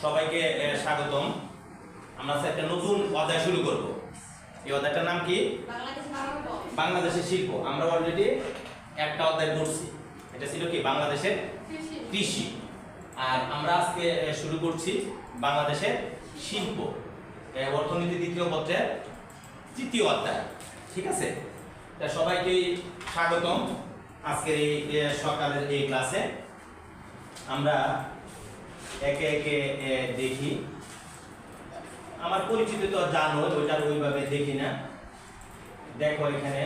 সবাইকে স্বাগতম। আমরা একটা নতুন অধ্যায় শুরু করব। এই অধ্যায়টার নাম কি? বাংলাদেশের শিল্প। আমরা অলরেডি একটা অধ্যায় পড়ছি, এটা ছিল কি? বাংলাদেশের কৃষি। আর আমরা আজকে শুরু করছি বাংলাদেশের শিল্প, অর্থনীতি দ্বিতীয় পত্রের তৃতীয় অধ্যায়। ঠিক আছে, তা সবাইকে স্বাগতম আজকের এই সকালের এই ক্লাসে। আমরা একে একে দেখি। আমার পরিচিত তো জানো, ওইটা ওইভাবে দেখি না। দেখো এখানে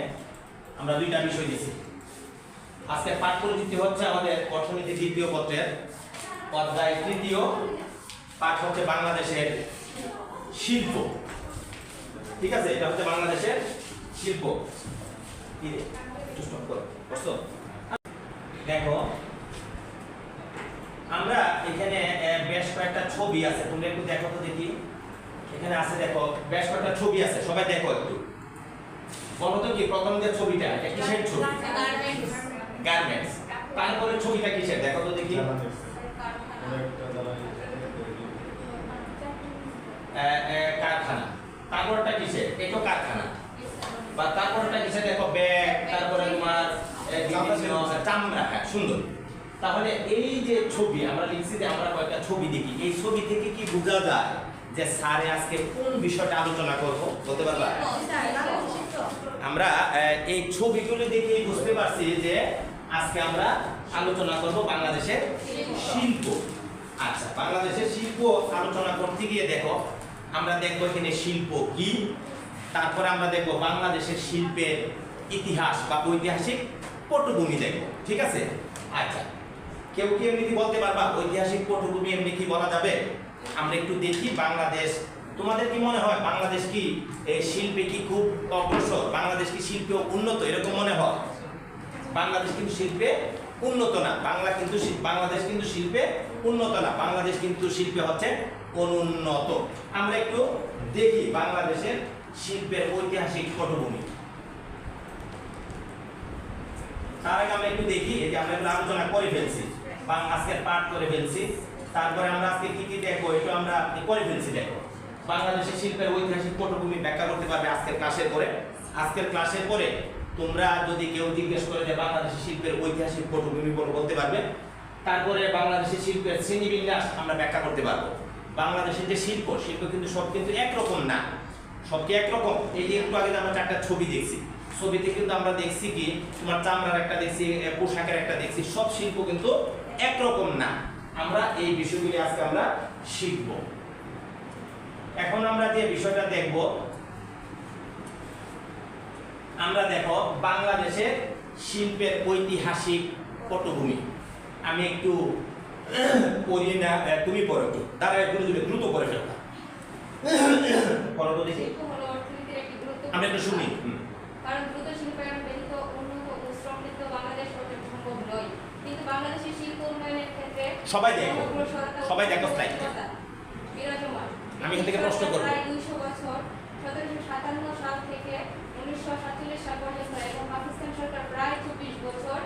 আমরা দুইটা বিষয় দিচ্ছি। আজকে পাঠ পরিচিতি হচ্ছে আমাদের অর্থনীতি দ্বিতীয় পত্রের অধ্যায় তৃতীয়, পাঠ হচ্ছে বাংলাদেশের শিল্প। ঠিক আছে, এটা হচ্ছে বাংলাদেশের শিল্প। দেখো আমরা এখানে বেশ কয়েকটা ছবি আছে, তোমরা একটু দেখো তো দেখি। এখানে আছে, দেখো বেশ কয়েকটা ছবি আছে, সবাই দেখো একটু। বলো তো কি প্রথম যে ছবিটা, এটা কিসের ছবি? গার্মেন্টস। তারপরে ছবিটা কিসের দেখো তো দেখি। কারখানা। তারপরটা কিসের? এটা কারখানা। বা তারপরটা কিসের? দেখো ব্যাগ। তারপরে তোমার চামড়া। হ্যাঁ, সুন্দর। তাহলে এই যে ছবি আমরা লিখছি, যে আমরা কয়েকটা ছবি দেখি, এই ছবি থেকে কি বোঝা যায় যে স্যারে আজকে কোন বিষয়টা আলোচনা করব? বলতে পারবা? আমরা এই ছবিগুলো দেখে বুঝতে পারছি যে আজকে আমরা আলোচনা করব বাংলাদেশের শিল্প। আচ্ছা, বাংলাদেশের শিল্প আলোচনা করতে গিয়ে দেখো আমরা দেখব এখানে শিল্প কি, তারপরে আমরা দেখব বাংলাদেশের শিল্পের ইতিহাস বা ঐতিহাসিক পটভূমি দেখব। ঠিক আছে? আচ্ছা, কেউ কি এমনি বলতে পারবা ঐতিহাসিক পটভূমি এমনি কি বলা যাবে? আমরা একটু দেখি বাংলাদেশ। তোমাদের কি মনে হয় বাংলাদেশ কি এই শিল্পে কি খুব অগ্রসর? বাংলাদেশ কি শিল্পে উন্নত এরকম মনে হয়? বাংলাদেশ কিন্তু শিল্পে উন্নত না। বাংলাদেশ কিন্তু শিল্পে উন্নত না। বাংলাদেশ কিন্তু শিল্পে হচ্ছে অনুন্নত। আমরা একটু দেখি বাংলাদেশের শিল্পের ঐতিহাসিক পটভূমি। তার আগে আমরা একটু দেখি, এই যে আমরা একটু আলোচনা করে ফেলছি, আজকের পাঠ করে ফেলছি। তারপরে আমরা আজকে কি কি দেখবো এটা আমরা করে ফেলছি। দেখো বাংলাদেশের শিল্পের ঐতিহাসিক পটভূমি ব্যাখ্যা করতে পারবে আজকের ক্লাসের পরে। আজকের ক্লাসের পরে তোমরা যদি কেউ জিজ্ঞেস করে যে বাংলাদেশের শিল্পের ঐতিহাসিক পটভূমি বলতে পারবে। তারপরে বাংলাদেশের শিল্পের শ্রেণীবিন্যাস আমরা ব্যাখ্যা করতে পারবো। বাংলাদেশের যে শিল্প কিন্তু সব কিন্তু একরকম না, সব কি একরকম? এই যে একটু আগে আমরা চারটা ছবি দেখছি, ছবিতে কিন্তু আমরা দেখছি কি তোমার চামড়ার একটা দেখছি, পোশাকের একটা দেখছি। সব শিল্প কিন্তু একরকম না। আমরা এই বিষয়গুলি আজকে আমরা শিখব। এখন আমরা যে বিষয়টা দেখব, আমরা দেখো বাংলাদেশের শিল্পের ঐতিহাসিক পটভূমি। আমি একটু পড়ি না, তুমি পড়ো একটু, তারা একটু দ্রুত করে ফেলবা। পড়ো তো দেখি, আমরা একটু শুনি। কারণ দ্রুত শিল্পায়ন ব্যতীত উন্নত ও সমৃদ্ধ বাংলাদেশ গঠন সম্ভব নয়। কিন্তু বাংলাদেশের শিল্প উন্নয়নের ক্ষেত্রে সবাই দেখো স্লাইড বিরাজমান। আমি এখান থেকে প্রশ্ন করব। প্রায় 200 বছর 1757 সাল থেকে 1947 সাল পর্যন্ত এবং পাকিস্তান সরকার প্রায় 24 বছর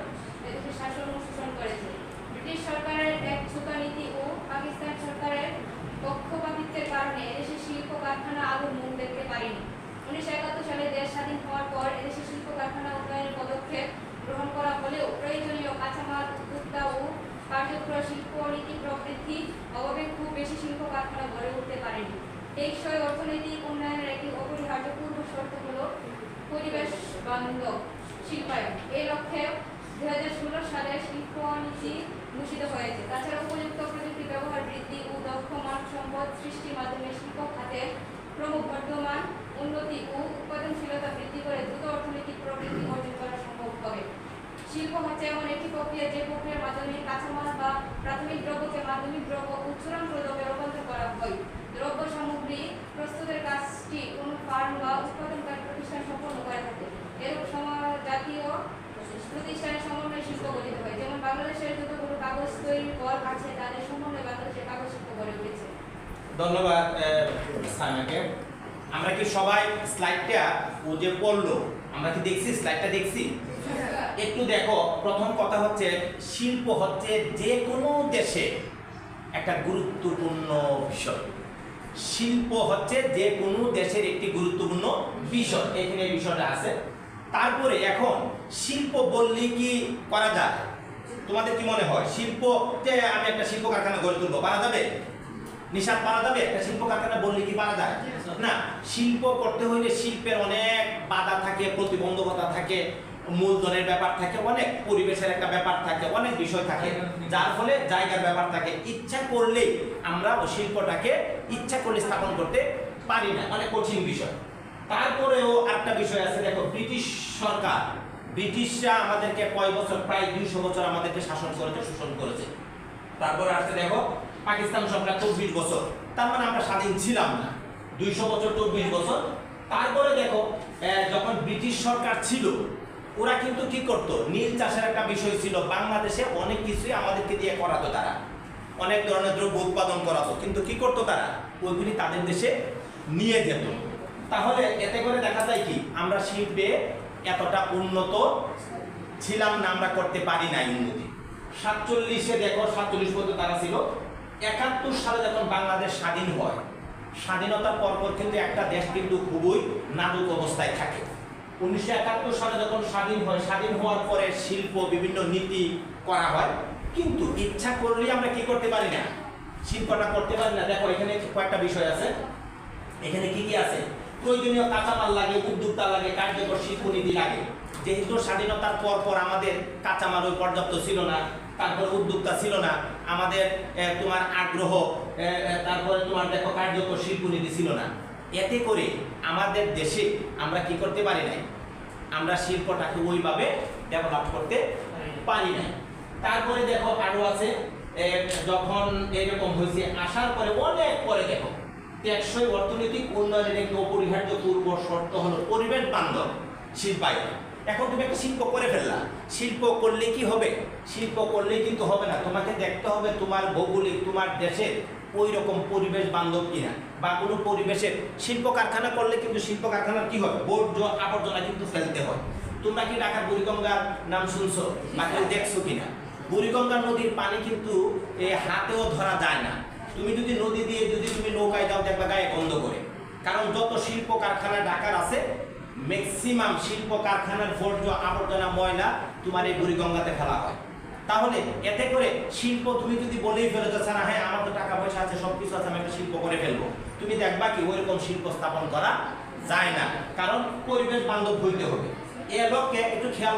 এদেশের শাসন ও শোষণ করেছে। ব্রিটিশ সরকারের এক ছুতা নীতি ও পাকিস্তান সরকারের পক্ষপাতিত্বের কারণে এদেশের শিল্প কারখানা আলো মুখ দেখতে পারেনি। 1971 সালে দেশ স্বাধীন হওয়ার পর এদেশের শিল্প কারখানা উন্নয়নের পদক্ষেপ গ্রহণ করা হলেও প্রয়োজনীয় কাঁচামাল উদ্যোক্তা ও কার্যকর শিল্প নীতি প্রবৃদ্ধি অভাবে খুব বেশি শিল্প কারখানা গড়ে উঠতে পারেনি। টেকসই অর্থনৈতিক উন্নয়নের একটি অপরিহার্য পূর্ব শর্ত হল পরিবেশ বান্ধব শিল্পায়ন। এই লক্ষ্যে 2016 সালে শিল্প নীতি ঘোষিত হয়েছে। তাছাড়া উপযুক্ত প্রযুক্তি ব্যবহার বৃদ্ধি ও দক্ষ মানব সম্পদ সৃষ্টির মাধ্যমে শিল্প খাতের ক্রমবর্ধমান উন্নতি ও উৎপাদনশীলতা বৃদ্ধি করে দ্রুত অর্থনৈতিক প্রবৃদ্ধি অর্জন করা সম্ভব হবে। শিল্প হচ্ছে এমন একটি প্রক্রিয়া যে প্রক্রিয়ার মাধ্যমে কাঁচামাল বা প্রাথমিক দ্রব্যকে মাধ্যমিক দ্রব্য ও চূড়ান্ত দ্রব্যে রূপান্তর করা হয়। দ্রব্য সামগ্রী প্রস্তুতের কাজটি কোনো ফার্ম বা উৎপাদনকারী প্রতিষ্ঠান সম্পন্ন করে থাকে। এরূপ জাতীয় প্রতিষ্ঠানের সমন্বয়ে শিল্প গঠিত হয়। যেমন বাংলাদেশের যতগুলো কাগজ তৈরির কল আছে তাদের সমন্বয়ে বাংলাদেশের কাগজ শিল্প গড়ে উঠেছে। ধন্যবাদ সাইমাকে। আমরা কি সবাই স্লাইডটা ও যে পড়লো আমরা কি দেখছি? স্লাইডটা দেখছি? একটু দেখো। প্রথম কথা হচ্ছে শিল্প হচ্ছে যে কোনো দেশে একটা গুরুত্বপূর্ণ বিষয়। শিল্প হচ্ছে যে কোনো দেশের একটি গুরুত্বপূর্ণ বিষয়, এখানে এই বিষয়টা আছে। তারপরে এখন শিল্প বললে কি করা যায়? তোমাদের কি মনে হয় শিল্প যে আমি একটা শিল্প কারখানা গড়ে তুলবো, পারা যাবে? নিশাত পারা যাবে? একটা শিল্প কারখানা বললে কি পারা যায়? না। শিল্প করতে হইলে শিল্পের অনেক বাধা থাকে, প্রতিবন্ধকতা থাকে, মূলধনের ব্যাপার থাকে, অনেক পরিবেশের একটা ব্যাপার থাকে, অনেক বিষয় থাকে, যার ফলে জায়গার ব্যাপার থাকে। ইচ্ছা করলে আমরা ওই শিল্পটাকে ইচ্ছা করলে স্থাপন করতে পারি না, অনেক কঠিন বিষয়। তারপরেও একটা বিষয় আছে, দেখো ব্রিটিশ সরকার, ব্রিটিশরা আমাদেরকে কয় বছর, প্রায় 200 বছর আমাদেরকে শাসন করেছে, শোষণ করেছে। তারপরে আসছে দেখো পাকিস্তান সরকার 24 বছর, তার মানে আমরা স্বাধীন ছিলাম না। 200 বছর 24 বছর। তারপরে দেখো যখন ব্রিটিশ সরকার ছিল, ওরা কিন্তু কি করতো, নীল চাষের একটা বিষয় ছিল বাংলাদেশে, অনেক কিছুই আমাদেরকে দিয়ে করাতো, তারা অনেক ধরনের দ্রব্য উৎপাদন করাতো, কিন্তু কি করতো তারা, ওইগুলি তাদের দেশে নিয়ে যেত। তাহলে এতে করে দেখা যায় কি, আমরা শিল্পে এতটা উন্নত ছিলাম না, আমরা করতে পারি নাই উন্নতি। 47-এ দেখো, 47 পর্যন্ত তারা ছিল। 71 সালে যখন বাংলাদেশ স্বাধীন হয়, স্বাধীনতার পরপর কিন্তু একটা দেশ কিন্তু খুবই নাজুক অবস্থায় থাকে। 1971 সালে যখন স্বাধীন হয়, স্বাধীন হওয়ার পরে শিল্প বিভিন্ন নীতি করা হয়, কিন্তু ইচ্ছা করলেই আমরা কি করতে পারি না, শিল্পটা করতে পারি না। দেখো এখানে কয়েকটা বিষয় আছে, এখানে কি কি আছে, প্রয়োজনীয় কাঁচামাল লাগে, উদ্যোক্তা লাগে, কার্যকর শিল্পনীতি লাগে। যেহেতু স্বাধীনতার পর আমাদের কাঁচামাল ওই পর্যাপ্ত ছিল না, তারপর উদ্যোক্তা ছিল না, আমাদের তোমার আগ্রহ, তারপরে তোমার দেখো কার্যকর শিল্পনীতি ছিল না। এতে করে আমাদের দেশে আমরা কি করতে পারি নাই, আমরা শিল্পটাকে ওইভাবে ডেভেলপ করতে পারি নাই। তারপরে দেখো আরো আছে, যখন এরকম হয়েছে, আসার পরে অনেক পরে দেখো টেকসই অর্থনৈতিক উন্নয়নের একটি অপরিহার্য পূর্ব শর্ত হলো পরিবেশ বান্ধব শিল্পায়ন। এখন তুমি একটা শিল্প করে ফেললা, শিল্প করলে কি হবে, শিল্প করলেই কিন্তু হবে না, তোমাকে দেখতে হবে তোমার ভৌগোলিক, তোমার দেশের ওই রকম পরিবেশ বান্ধব কিনা, বা কোনো পরিবেশের শিল্প কারখানা করলে কিন্তু শিল্প কারখানার কি হবে, বর্জ্য আবর্জনা কিন্তু ফেলতে হয়। তোমরা কি ঢাকার বুড়িগঙ্গার নাম শুনছো বা কেউ দেখছো কিনা? বুড়িগঙ্গা নদীর পানি কিন্তু হাতেও ধরা যায় না। তুমি যদি নদী দিয়ে যদি তুমি নৌকায় যাও, দেখবা গায়ে গন্ধ করে। কারণ যত শিল্প কারখানা ঢাকার আছে, ম্যাক্সিমাম শিল্প কারখানার বর্জ্য আবর্জনা ময়লা তোমার এই বুড়িগঙ্গাতে ফেলা হয়। তাহলে এতে করে শিল্প তুমি যদি বলেই ফেলে যাচ্ছে না, হ্যাঁ আমার তো টাকা পয়সা আছে, সবকিছু আছে, আমি একটা শিল্প করে ফেলবো, তুমি দেখবা কি ওইরকম শিল্প স্থাপন করা যায় না, কারণ পরিবেশ বান্ধব হইতে হবে। এ লক্ষ্যে একটু খেয়াল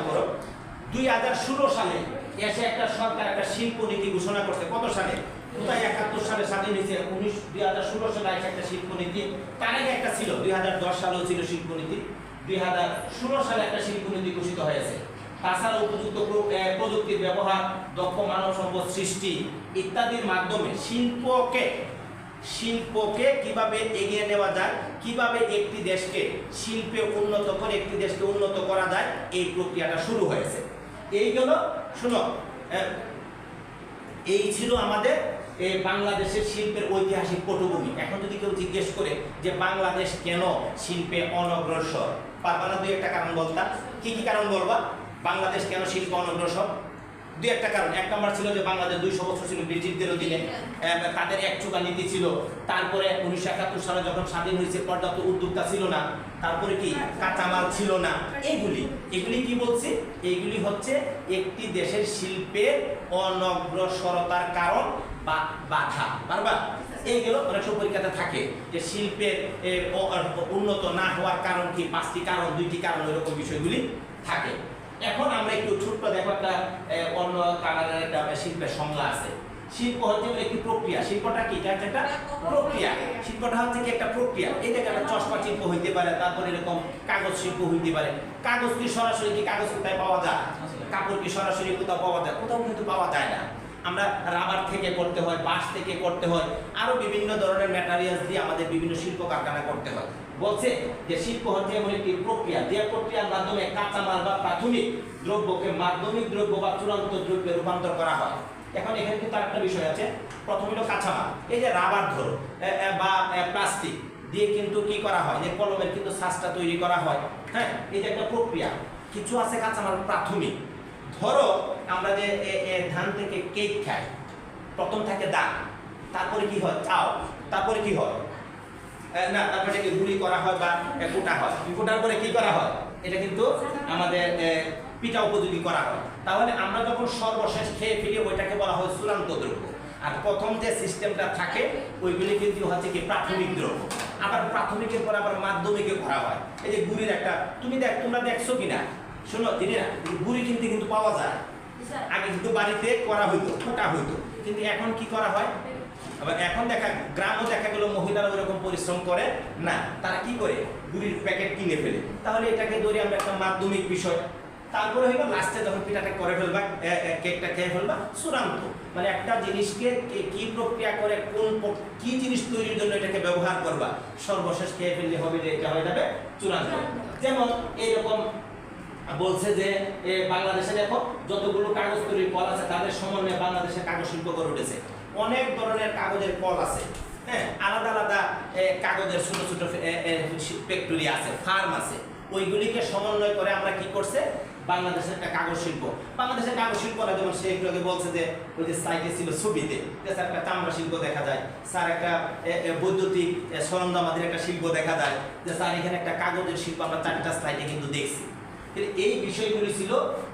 করো, 2016 সালে এসে একটা সরকার একটা শিল্প নীতি ঘোষণা করছে। কত সালে? 71 সালে স্বাধীন হয়েছে, 2016 সালে একটা শিল্পনীতি। তার আগে একটা ছিল, 2010 সালেও ছিল শিল্পনীতি, 2016 সালে একটা শিল্পনীতি ঘোষিত হয়েছে। তাছাড়া উপযুক্ত প্রযুক্তির ব্যবহার, দক্ষ মানব সম্পদ সৃষ্টি ইত্যাদির মাধ্যমে শিল্পকে কিভাবে এগিয়ে নেওয়া যায়, কিভাবে একটি দেশকে শিল্পে উন্নত করে একটি দেশকে উন্নত করা যায়, এই প্রক্রিয়াটা শুরু হয়েছে। এইগুলো শুনো, এই ছিল আমাদের বাংলাদেশের শিল্পের ঐতিহাসিক পটভূমি। এখন যদি কেউ জিজ্ঞেস করে যে বাংলাদেশ কেন শিল্পে অনগ্রসর, পারবা না দুই একটা কারণ বলতা? কি কি কারণ বলবা বাংলাদেশ কেন শিল্প অনগ্রসর? দুই একটা কারণ। এক নম্বর ছিল যে বাংলাদেশ 200 বছর ছিল ব্রিটিশদের অধীনে, তাদের একচোখা নীতি ছিল। তারপরে 1971 সালে যখন স্বাধীন হয়েছে, পর্যাপ্ত উদ্যোক্তা ছিল না। তারপরে কি কাঁচামাল ছিল না। এগুলি কি বলছি, এইগুলি হচ্ছে একটি দেশের শিল্পের অনগ্রসরতার কারণ বা বাধা। পারবা? এইগুলো অনেক সময় পরীক্ষাতে থাকে যে শিল্পের উন্নত না হওয়ার কারণ কি, 5টি কারণ, 2টি কারণ, এরকম বিষয়গুলি থাকে। এখন আমরা একটু ছোট্ট দেখো একটা অন্য কালারের একটা শিল্পের সংজ্ঞা আছে। শিল্প হচ্ছে একটি প্রক্রিয়া। শিল্পটা কি? এটা একটা প্রক্রিয়া। শিল্পটা হচ্ছে কি একটা প্রক্রিয়া। এই দেখো একটা চশমা শিল্প হইতে পারে, তারপরে এরকম কাগজ শিল্প হইতে পারে। কাগজ কি সরাসরি কি কাগজ কোথায় পাওয়া যায়? কাপড় কি সরাসরি কোথাও পাওয়া যায়? কোথাও কিন্তু পাওয়া যায় না। আমরা রাবার থেকে করতে হয়, বাঁশ থেকে করতে হয়, আরো বিভিন্ন ধরনের ম্যাটেরিয়ালস দিয়ে আমাদের বিভিন্ন শিল্প কারখানা করতে হয়। বলছে যে শিল্প হচ্ছে এমন একটি প্রক্রিয়া, যে প্রক্রিয়ার মাধ্যমে কাঁচামাল বা প্রাথমিক দ্রব্যকে মাধ্যমিক দ্রব্য বা চূড়ান্ত দ্রব্যে রূপান্তর করা হয়। এখন এখানে কিন্তু আরেকটা বিষয় আছে। প্রথমে হলো কাঁচামাল, এই যে রাবার ধরো বা প্লাস্টিক দিয়ে কিন্তু কি করা হয়, যে কলমের কিন্তু ছাঁচটা তৈরি করা হয়। হ্যাঁ, এই যে একটা প্রক্রিয়া। কিছু আছে কাঁচামাল প্রাথমিক। ধরো আমরা যে ধান থেকে কেক খাই, প্রথম থাকে দাগ, তারপরে কি হয় চাও, তারপরে কি হয় না, তারপরে এটাকে গুঁড়ি করা হয় বা কোটা হয়, কোটার পরে কি করা হয়, এটা কিন্তু আমাদের পিঠা উপযোগী করা হয়। তাহলে আমরা যখন সর্বশেষ খেয়ে ফেলি ওইটাকে বলা হয় চূড়ান্ত দ্রব্য, আর প্রথম যে সিস্টেমটা থাকে ওইগুলি কিন্তু হচ্ছে কি প্রাথমিক দ্রব্য। আবার প্রাথমিকের পর আবার মাধ্যমিকে করা হয়। এই যে গুড়ির একটা তোমরা দেখছো কিনা শোনো জিনি না, গুড়ি কিন্তু পাওয়া যায়। আগে কিন্তু বাড়িতে করা হইতো, কোটা হইতো, কিন্তু এখন কি করা হয়, আবার এখন গ্রামও দেখা গেল মহিলারা ওইরকম পরিশ্রম করে না, তারা কি করে গুড়ির প্যাকেট কিনে ফেলে। তাহলে এটাকে ধরে আমরা একটা মাধ্যমিক বিষয়। তারপরে হইলো লাস্টে যখন পিঠাটা করে ফেলবা, কেকটা খেয়ে ফেলবা, চূড়ান্ত। মানে একটা জিনিসকে কি প্রক্রিয়া করে কি জিনিস তৈরির জন্য এটাকে ব্যবহার করবা, সর্বশেষ খেয়ে ফেললে হবে যে এটা হয়ে যাবে চূড়ান্ত। যেমন এইরকম বলছে যে বাংলাদেশে দেখো যতগুলো কাগজ তৈরির কল আছে তাদের সমন্বয়ে বাংলাদেশে কাগজ শিল্প গড়ে উঠেছে। অনেক ধরনের কাগজের কল আছে, হ্যাঁ, আলাদা আলাদা কাগজের ছোট ছোট ফ্যাক্টরি আছে, ফার্ম আছে, ওইগুলিকে সমন্বয় করে আমরা কি করছে বাংলাদেশের একটা কাগজ শিল্প। বাংলাদেশের কাগজ শিল্পরা যেমন সে একটু আগে বলছে যে ওই যে সাইটে ছিল ছবিতে যে স্যার একটা চামড়া শিল্প দেখা যায়, স্যার একটা বৈদ্যুতিক সরঞ্জামাদির একটা শিল্প দেখা যায়, যে স্যার এখানে একটা কাগজের শিল্প আমরা 4টা স্লাইডে কিন্তু দেখছি। এই বিষয়গুলি ছিল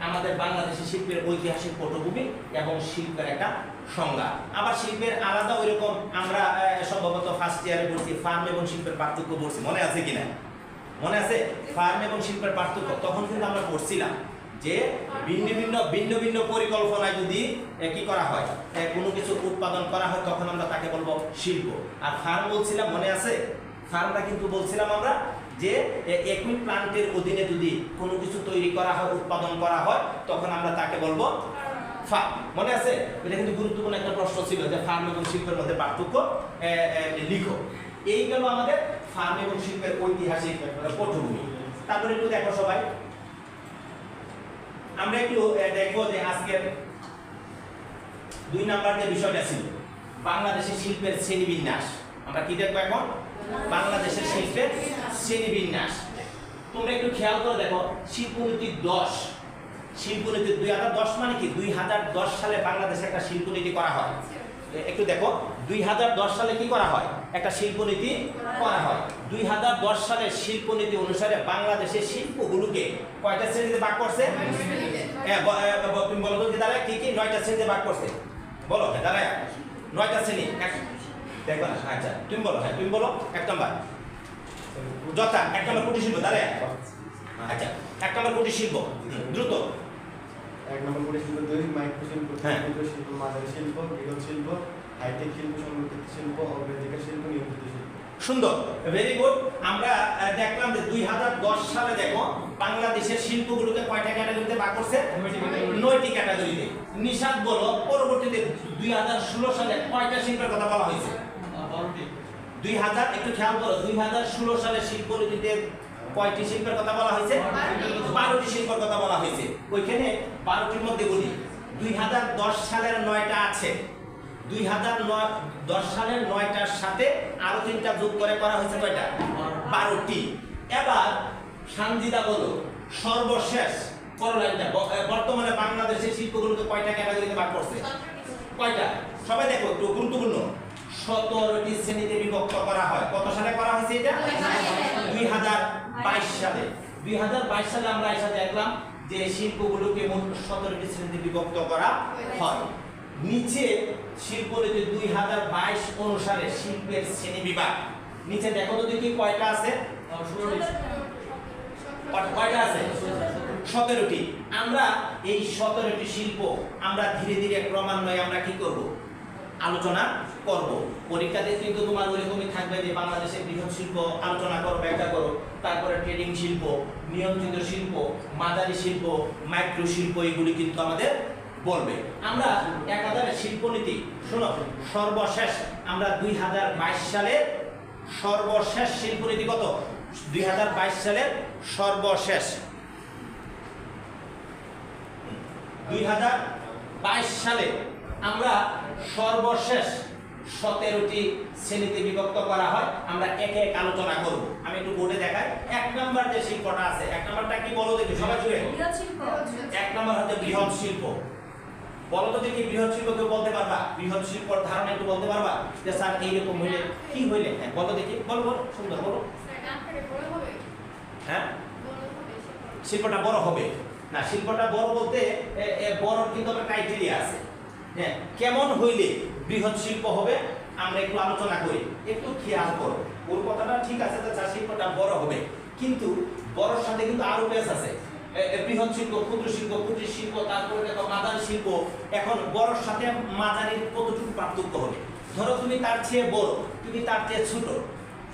আমাদের বাংলাদেশের শিল্পের ঐতিহাসিক পটভূমি এবং শিল্পের একটা সংজ্ঞা। আবার শিল্পের আলাদা ওইরকম আমরা সম্ভবত ফার্স্ট ইয়ারে পড়ছি ফার্ম এবং শিল্পের পার্থক্য পড়ছি, মনে আছে কিনা? মনে আছে ফার্ম এবং শিল্পের পার্থক্য? তখন কিন্তু আমরা পড়ছিলাম যে ভিন্ন ভিন্ন পরিকল্পনায় যদি কি করা হয়, কোনো কিছু উৎপাদন করা হয় তখন আমরা তাকে বলবো শিল্প। আর ফার্ম বলছিলাম, মনে আছে ফার্মটা কিন্তু বলছিলাম আমরা যে একই প্লান্টের অধীনে যদি কোনো কিছু তৈরি করা হয়, উৎপাদন করা হয় তখন আমরা তাকে বলবো ফার্ম। মনে আছে? এটা কিন্তু গুরুত্বপূর্ণ একটা প্রশ্ন ছিল যে ফার্ম এবং শিল্পের মধ্যে পার্থক্য লিখো। এই গেল আমাদের ফার্ম এবং শিল্পের ঐতিহাসিক পটভূমি। তারপরে একটু দেখো সবাই, আমরা একটু দেখবো যে আজকের 2 নাম্বার যে বিষয়টা ছিল বাংলাদেশের শিল্পের শ্রেণীবিন্যাস। আমরা কি দেখবো এখন? বাংলাদেশের শিল্পের শ্রেণীবিন্যাস। তোমরা একটু খেয়াল করে দেখো, শিল্পনীতি 10, শিল্পনীতি 2010 মানে কি 2010 সালে বাংলাদেশে একটা শিল্পনীতি করা হয়। একটু দেখো 2010 সালে কি করা হয়, একটা শিল্পনীতি করা হয়। 2010 সালের শিল্পনীতি অনুসারে বাংলাদেশের শিল্পগুলোকে কয়টা শ্রেণীতে ভাগ করছে? তুমি বলো তো দাঁড়ায় কি 9টা শ্রেণীতে ভাগ করছে, বলো। হ্যাঁ দাঁড়ায় 9টা শ্রেণী দেখো না। আচ্ছা তুমি বলো, হ্যাঁ তুমি বলো। 1 নম্বর যথা 1 নম্বর কুটির শিল্প, দাঁড়ায়। আচ্ছা 1 নম্বর কুটির শিল্প, দ্রুত। 1 নম্বর কুটির শিল্প, 2 মাইক্রো শিল্প, ক্ষুদ্র শিল্প, মাঝারি শিল্প, বৃহৎ শিল্প, হাইটেক শিল্প, সংগঠিত শিল্প, অগ্রাধিকার শিল্প, নিয়ন্ত্রিত শিল্প। সুন্দর, ভেরি গুড। আমরা দেখলাম যে 2010 সালে দেখো বাংলাদেশের শিল্পগুলোকে কয়টা ক্যাটাগরিতে ভাগ করছে? 9টি ক্যাটাগরিতে। নিশাত বলো পরবর্তীতে 2016 সালে কয়টা শিল্পের কথা বলা হয়েছে? 2000 একটু খেয়াল করো, 2016 সালে শিল্পনীতিতে কয়টি শিল্পের কথা বলা হয়েছে? 12টি শিল্পের কথা বলা হয়েছে। ওইখানে 12টির মধ্যে বলি 2010 সালের 9টা আছে, 2010 সালের 9টার সাথে আরো 3টা যোগ করে করা হয়েছে কয়টা? 12টি। এবার সানজিদা বলো সর্বশেষ করলাইনটা বর্তমানে বাংলাদেশের শিল্পগুলোকে কয়টা ক্যাটাগরিতে ভাগ করছে? কয়টা? সবাই দেখো একটু গুরুত্বপূর্ণ, 17টি শ্রেণীতে বিভক্ত করা হয়। কত সালে করা হয়েছে এটা? 2022 সালে। 2022 সালে আমরা এসে দেখলাম যে শিল্পগুলোকে মোট 17টি শ্রেণীতে বিভক্ত করা হয়। নিচে শিল্পনীতি 2022 অনুসারে শিল্পের শ্রেণী বিভাগ, নিচে দেখো তো দেখি কয়টা আছে? কয়টা আছে? 17টি। আমরা এই 17টি শিল্প আমরা ধীরে ধীরে ক্রমান্বয়ে আমরা কি করব? আলোচনা করব। পরীক্ষাতে কিন্তু তোমার ওইরকমই থাকবে যে বাংলাদেশের বৃহৎ শিল্প আলোচনা করো, ব্যাখ্যা করো, তারপরে ট্রেডিং শিল্প, নিয়ন্ত্রিত শিল্প, মাঝারি শিল্প, মাইক্রো শিল্প, এগুলি কিন্তু আমাদের বলবে। আমরা একাধারে শিল্পনীতি শোনো, সর্বশেষ আমরা 2022 সালে সর্বশেষ শিল্পনীতি কত? 2022 সালের সর্বশেষ 2022 সালে আমরা সর্বশেষ 17টি শ্রেণীতে বিভক্ত করা হয়। আমরা একে এক আলোচনা করব। আমি একটু বোর্ডে দেখাই। 1 নম্বর যে শিল্পটা আছে, 1 নম্বরটা কি বলো দেখি সবাই জুড়ে? 1 নম্বর হচ্ছে বৃহৎ শিল্প। বলো তো দেখি বৃহৎ শিল্প কেউ বলতে পারবা? বৃহৎ শিল্পর ধারণা একটু বলতে পারবা যে স্যার এইরকম হইলে কি হইলে? হ্যাঁ বলো দেখি, বলো বলো, সুন্দর বলো। হ্যাঁ, শিল্পটা বড় হবে না, শিল্পটা বড় বলতে বড় কিন্তু একটা ক্রাইটেরিয়া আছে। হ্যাঁ, কেমন হইলে বৃহৎ শিল্প হবে আমরা একটু আলোচনা করি, একটু খেয়াল করো। ওর কথাটা ঠিক আছে যে শিল্পটা বড় হবে, কিন্তু বড়র সাথে কিন্তু আরো বেশ আছে। বৃহৎ শিল্প, ক্ষুদ্র শিল্প, কুটির শিল্প, তারপরে দেখো মাঝারি শিল্প। এখন বড়র সাথে মাঝারির কতটুকু পার্থক্য হবে? ধরো তুমি তার চেয়ে বড়, তুমি তার চেয়ে ছোট,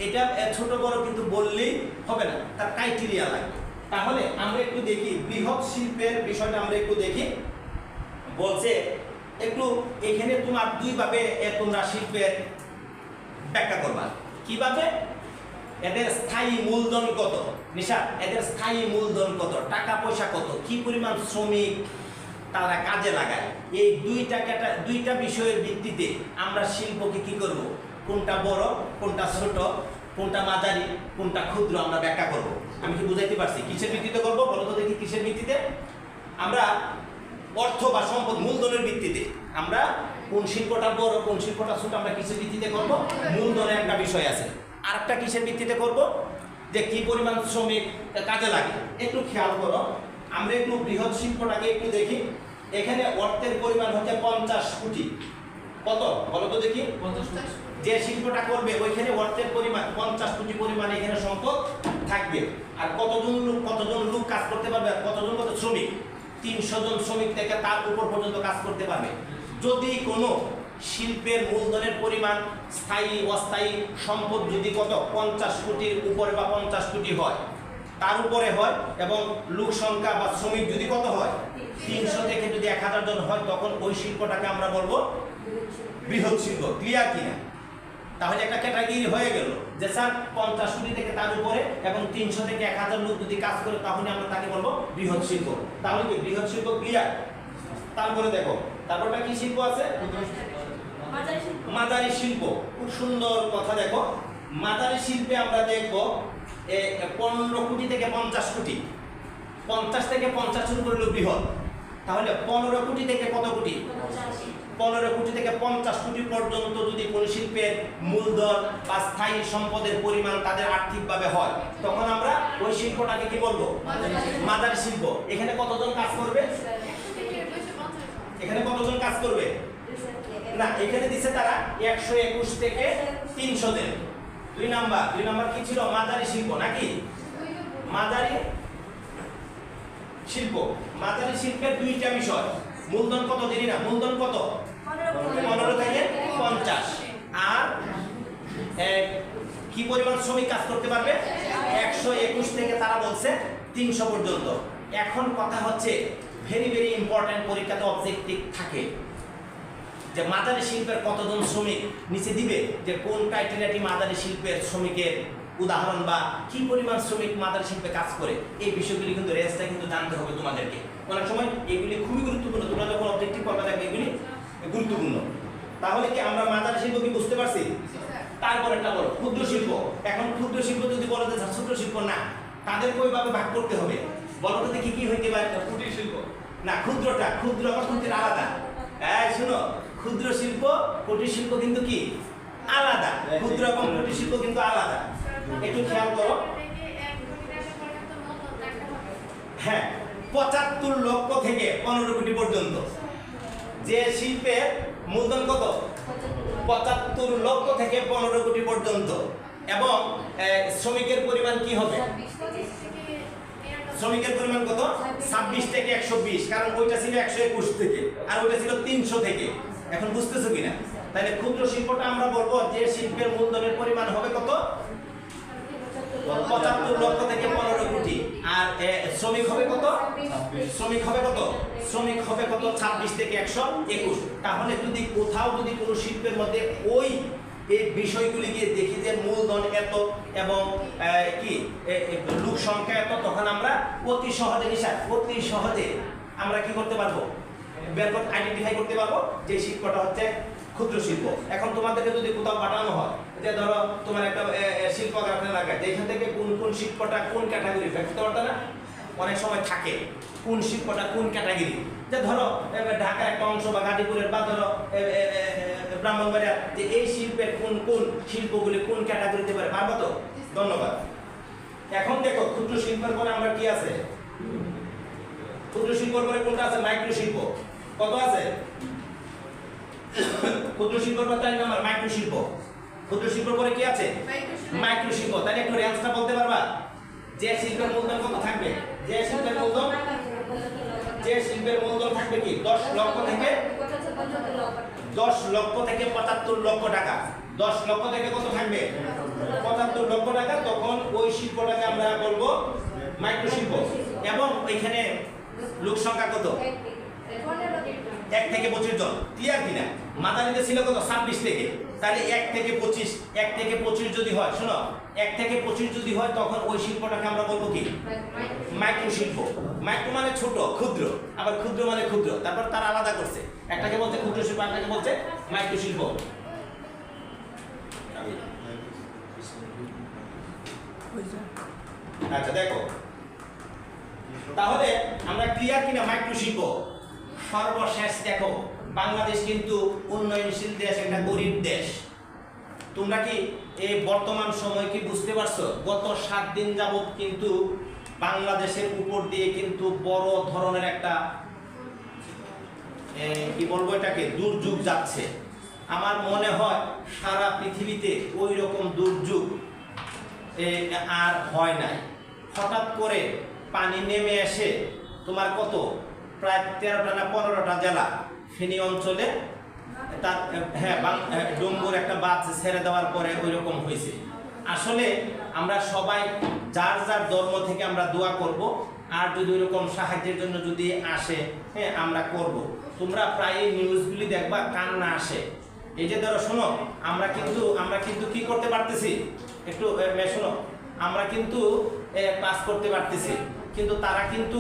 এটা ছোট বড় কিন্তু বললেই হবে না, তার ক্রাইটেরিয়া লাগবে। তাহলে আমরা একটু দেখি বৃহৎ শিল্পের বিষয়টা আমরা একটু দেখি। বলছে একটু এখানে তোমার দুইভাবে তোমরা শিল্পের ব্যাখ্যা করবা। কিভাবে? এদের স্থায়ী মূলধন কত, নিশা এদের স্থায়ী মূলধন কত, টাকা পয়সা কত, কি পরিমাণ শ্রমিক তারা কাজে লাগায়, এই দুইটা বিষয়ের ভিত্তিতে আমরা শিল্পকে কি করব, কোনটা বড়, কোনটা ছোট, কোনটা মাঝারি, কোনটা ক্ষুদ্র আমরা ব্যাখ্যা করব। আমি কি বুঝাইতে পারছি? কিসের ভিত্তিতে করব বলো তো দেখি? কিসের ভিত্তিতে? আমরা অর্থ বা সম্পদ মূলধনের ভিত্তিতে। আমরা কোন শিল্পটা বড়, কোন শিল্পটা ছোট, আমরা কিসের ভিত্তিতে করব? মূলধনের একটা বিষয় আছে। আরেকটা কিসের ভিত্তিতে করব? যে কি পরিমাণ শ্রমিক কাজে লাগে। একটু খেয়াল করো, আমরা একটু বৃহৎ শিল্পটাকে একটু দেখি। এখানে অর্থের পরিমাণ হচ্ছে 50 কোটি। কত বলো তো দেখি? 50 কোটি। যে শিল্পটা করবে ওইখানে অর্থের পরিমাণ 50 কোটি পরিমাণ এখানে সম্পদ থাকবে। আর কতজন লোক কাজ করতে পারবে? কত শ্রমিক? 300 জন শ্রমিক থেকে তার উপর পর্যন্ত কাজ করতে পারবে। যদি কোনো শিল্পের মূলধনের পরিমাণ স্থায়ী অস্থায়ী সম্পদ যদি কত 50 কোটির উপরে বা 50 কোটি হয়, তার উপরে হয়, এবং লোক সংখ্যা বা শ্রমিক যদি কত হয় 300 থেকে যদি 1000 জন হয়, তখন ওই শিল্পটাকে আমরা বলবো বৃহৎ শিল্প। ক্লিয়ার কিনা? তাহলে একটা ক্যাটাগরি হয়ে গেল যে স্যার 50 কোটি থেকে তার উপরে এবং 300 থেকে 1000 লোক যদি কাজ করে, তাহলে আমরা তাকে বলবো বৃহৎ শিল্প। তাহলে কি বৃহৎ শিল্প? ক্লিয়ার? তারপরে দেখো তারপরটা কি শিল্প আছে? মাঝারি শিল্প। খুব সুন্দর কথা। দেখো মাঝারি শিল্পে আমরা দেখব 15 কোটি থেকে 50 কোটি। 50 থেকে 50 শুরু করলো বৃহৎ। তাহলে 15 কোটি থেকে কত কোটি? 15 কোটি থেকে 50 কোটি পর্যন্ত যদি কোন শিল্পের মূলধন বা স্থায়ী সম্পদের পরিমাণ তাদের আর্থিকভাবে হয়, তখন আমরা ওই শিল্পটাকে কি বলবো? মাঝারি শিল্প। এখানে কতজন কাজ করবে? এখানে কতজন কাজ করবে? না, এখানে দিছে তারা 121 থেকে 300 জন। দুই নাম্বার কি ছিল? মাঝারি শিল্প নাকি? মাঝারি শিল্প। মাঝারি শিল্পের দুইটা বিষয়। মূলধন কত দিলি না? মূলধন কত? 15 থেকে 50। আর কি পরিমাণ শ্রমিক কাজ করতে পারবে? 121 থেকে তারা বলছে 300 পর্যন্ত। এখন কথা হচ্ছে ভেরি ইম্পর্টেন্ট, পরীক্ষাতে অবজেক্টিভ থাকে যে মাঝারি শিল্পের কতজন শ্রমিক নিচে দিবে, যে কোন ক্রাইটেরিয়াটি মাঝারি শিল্পের শ্রমিকের উদাহরণ বা কি পরিমাণ শ্রমিক মাঝারি শিল্পে কাজ করে। এই বিষয়গুলি কিন্তু রেসটা কিন্তু জানতে হবে তোমাদেরকে। অনেক সময় এগুলি খুবই গুরুত্বপূর্ণ, তোমরা যখন অবজেক্টিভ করবে দেখবে এগুলি গুরুত্বপূর্ণ। তাহলে কি আমরা মাঝারি শিল্প কি বুঝতে পারছি? তারপর একটা বলো ক্ষুদ্র শিল্প। এখন ক্ষুদ্র শিল্প যদি বলো যে ছোট শিল্প না, তাদেরকে ওইভাবে ভাগ করতে হবে। বলো তো দেখি কি হইতে পারে? কুটির শিল্প না, ক্ষুদ্র আবার কুটির আলাদা। শুনো, ক্ষুদ্র শিল্প কুটির শিল্প কিন্তু কি আলাদা। ক্ষুদ্র এবং কুটির শিল্প কিন্তু আলাদা। একটু খেয়াল করো। হ্যাঁ, 75 লক্ষ থেকে 15 কোটি পর্যন্ত যে শিল্পের মূলধন কত? 75 লক্ষ থেকে 15 কোটি পর্যন্ত। এবং শ্রমিকের পরিমাণ কি হবে? শ্রমিকের পরিমাণ কত? 26 থেকে 120। কারণ ওইটা ছিল 121 থেকে আর ওইটা ছিল 300 থেকে। এখন বুঝতেছো কিনা? তাহলে ক্ষুদ্র শিল্পটা আমরা বলবো যে শিল্পের মূলধনের পরিমাণ হবে কত? 75 লক্ষ থেকে 15 কোটি। আর শ্রমিক হবে কত? শ্রমিক হবে কত? শ্রমিক হবে কত? 26 থেকে 121। তাহলে যদি কোথাও যদি কোনো শিল্পের মধ্যে ওই এই বিষয়গুলিকে দেখি যে মূলধন এত এবং কি লোক সংখ্যা এত, তখন আমরা অতি সহজে আমরা কি করতে পারবো? আইডেন্টিফাই করতে পারবো যে শিল্পটা হচ্ছে ক্ষুদ্র শিল্প। এখন তোমাদেরকে যদি কোথাও পাঠানো হয় যে ধরো তোমার একটা শিল্প কারখানা লাগায়, যেখান থেকে কোন শিল্পটা কোন ক্যাটাগরি করতে পারতো না, অনেক সময় থাকে কোন শিল্পটা কোন ক্যাটাগরি। যে ধরো ঢাকার একটা অংশ বা গাজীপুরের বা ধরো ব্রাহ্মণবাড়িয়া, যে এই শিল্পের কোন কোন শিল্পগুলি কোন ক্যাটাগরিতে পারে, পারবো তো? ধন্যবাদ। এখন দেখো ক্ষুদ্র শিল্পের পরে আমরা কি আছে? ক্ষুদ্র শিল্পের পরে কোনটা আছে? মাইক্রো শিল্প। কত আছে? ক্ষুদ্র শিল্পের পরে 4 নাম্বার মাইক্রো শিল্প। ক্ষুদ্র শিল্পের পরে কি আছে? মাইক্রো শিল্প। তাহলে একটু রেঞ্জটা বলতে পারবা? যে শিল্পের মূলধন কত থাকবে? যে শিল্পের মূলধন থাকবে কি 10 লক্ষ থেকে 75 লক্ষ টাকা। 10 লক্ষ থেকে কত থাকবে? 75 লক্ষ টাকা। তখন ওই শিল্পটাকে আমরা বলবো মাইক্রো শিল্প। এবং এখানে লোক সংখ্যা কত? 1 থেকে 25 জন। ক্লিয়ার কিনা? মাদারিতে ছিল কত? 26 থেকে। তাহলে 1 থেকে 25 যদি হয়, শোনো, 1 থেকে 25 যদি হয়, তখন ওই শিল্পটাকে আমরা বলবো কি? মাইক্রো শিল্প। মাইক্রো মানে ছোট, ক্ষুদ্র, আবার ক্ষুদ্র মানে ক্ষুদ্র। তারপর তারা আলাদা করছে, একটাকে বলছে ক্ষুদ্র শিল্প, একটাকে বলছে মাইক্রো শিল্প। আচ্ছা দেখো, তাহলে আমরা ক্লিয়ার কিনা মাইক্রো শিল্প? সর্বশেষ দেখো, বাংলাদেশ কিন্তু উন্নয়নশীল দেশ, একটা গরিব দেশ। তোমরা কি এই বর্তমান সময় কি বুঝতে পারছো? গত 7 দিন যাবত কিন্তু বাংলাদেশের উপর দিয়ে কিন্তু বড় ধরনের একটা কি বলবো এটাকে, দুর্যোগ যাচ্ছে। আমার মনে হয় সারা পৃথিবীতে ওই রকম দুর্যোগ আর হয় নাই। হঠাৎ করে পানি নেমে এসে তোমার কত, প্রায় 13টা না 15টা জেলা ফেনী অঞ্চলে তার ডুঙ্গুর একটা বাঁধ ছেড়ে দেওয়ার পরে ওই রকম হয়েছে। আসলে আমরা সবাই যার যার ধর্ম থেকে আমরা দোয়া করব, আর যদি ওই রকম সাহায্যের জন্য যদি আসে, আমরা করব। তোমরা প্রায় নিউজগুলি দেখবা কান্না আসে। এই যে ধরো শোনো, আমরা কিন্তু কি করতে পারতেছি, একটু শোনো, আমরা কিন্তু পাস করতে পারতেছি, কিন্তু তারা কিন্তু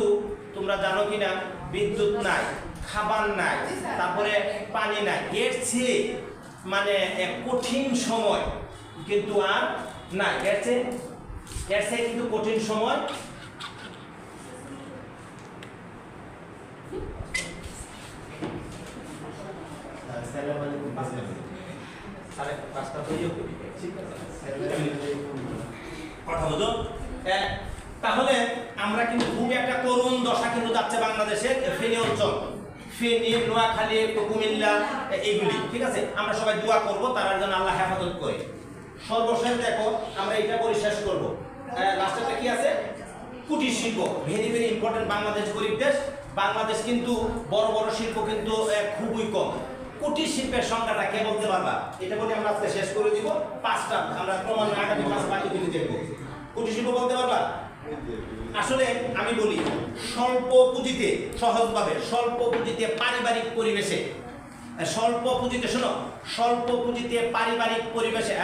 তোমরা জানো কিনা বিদ্যুৎ নাই, খাবার নাই, তারপরে পানি নাই। এর চেয়ে মানে কঠিন সময় কিন্তু আর নাই। এর চেয়ে কিন্তু কঠিন সময় কথা বুঝো। তাহলে আমরা কিন্তু খুব একটা করুণ দশা কিন্তু যাচ্ছে বাংলাদেশের ফেনী অঞ্চল, ফেনী, নোয়াখালী, কুমিল্লা, এইগুলি। ঠিক আছে, আমরা সবাই দোয়া করব তার জন্য, আল্লাহ হেফাজত করে। সর্বশেষ দেখো, আমরা এটা করে শেষ করব। লাস্টে কি আছে? কুটির শিল্প, ভেরি ভেরি ইম্পর্টেন্ট। বাংলাদেশ গরিব দেশ, বাংলাদেশ কিন্তু বড় বড় শিল্প কিন্তু খুবই কম। কুটির শিল্পের সংখ্যাটা কে বলতে পারবা? এটা বলে আমরা আজকে শেষ করে দিব। 5টা আমরা ক্রমান্বয়ে আগামী 5 বাকি দিনে দেখব। কুটির শিল্প বলতে পারবা? আসলে আমি বলি, স্বল্প পুঁজিতে, সহজভাবে স্বল্প পুঁজিতে পারিবারিক পরিবেশে, স্বল্প পুঁজিতে, শোনো, স্বল্প পুঁজিতে পারিবারিক পরিবেশে,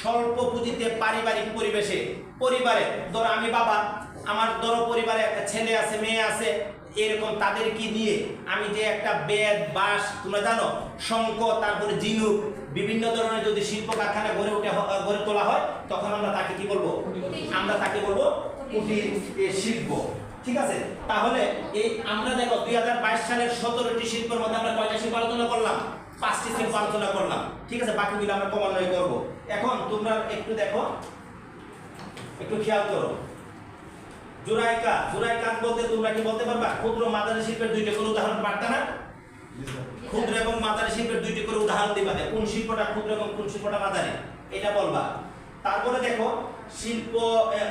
স্বল্প পুঁজিতে পারিবারিক পরিবেশে, পরিবারে ধরো আমি বাবা, আমার ধরো পরিবারে একটা ছেলে আছে, মেয়ে আছে, এরকম তাদের কি নিয়ে আমি যে একটা বেদ, বাঁশ, তোমরা জানো, শঙ্খ, তারপরে ঝিনুক, বিভিন্ন ধরনের যদি শিল্প কারখানা গড়ে তোলা হয়, তখন আমরা তাকে কি বলবো? আমরা তাকে বলবো কুটির শিল্প। ঠিক আছে, তাহলে এই আমরা দেখো 2022 সালের 17টি শিল্পের মধ্যে আমরা কয়টা শিল্প আলোচনা করলাম? 5টি শিল্প আলোচনা করলাম। ঠিক আছে, বাকিগুলো আমরা ক্রমান্বয়ে করব। এখন তোমরা একটু দেখো, একটু খেয়াল করো। জোড়াই কাজ বলতে তোমরা কি বলতে পারবা? ক্ষুদ্র মাঝারি শিল্পের 2টি করে উদাহরণ পারতা না? ক্ষুদ্র এবং মাঝারি শিল্পের 2টি করে উদাহরণ দিবা, কোন শিল্পটা ক্ষুদ্র এবং কোন শিল্পটা মাঝারি, এটা বলবা। তারপরে দেখো শিল্প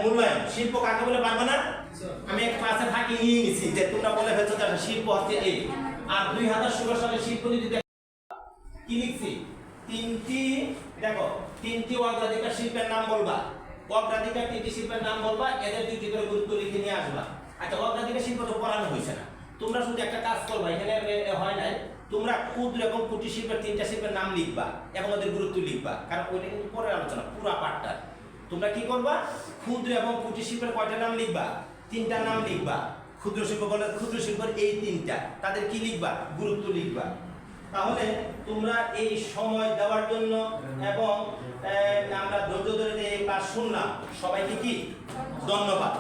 মূল্যায়ন, শিল্প কাকে বলে পারবা না? আমি এক ক্লাসে ফাঁকি নিয়ে নিছি যে তোমরা বলে ফেলছো যে শিল্প হচ্ছে এই। আর 2016 সালের শিল্প নীতি কি লিখছি? 3টি অগ্রাধিকার শিল্পের নাম বলবা। অগ্রাধিকার 3টি শিল্পের নাম বলবা, এদের 2টি করে গুরুত্ব লিখে নিয়ে আসবা। আচ্ছা, অগ্রাধিকার শিল্প তো পড়ানো হয়েছে না, তোমরা শুধু একটা কাজ করবা, এখানে হয় নাই, তোমরা ক্ষুদ্র এবং কুটির শিল্পের 3টা শিল্পের নাম লিখবা এবং ওদের গুরুত্ব লিখবা, কারণ ওইটা কিন্তু পরের আলোচনা, পুরো পাঠটা। তোমরা কি করবা? ক্ষুদ্র এবং কুটির শিল্পের কয়টা নাম লিখবা? 3টা নাম লিখবা। ক্ষুদ্র শিল্প বলে ক্ষুদ্র শিল্পের এই 3টা, তাদের কি লিখবা? গুরুত্ব লিখবা। তাহলে তোমরা এই সময় দেওয়ার জন্য এবং আমরা ধৈর্য ধরে এই ক্লাস শুনলাম, সবাইকে কি ধন্যবাদ।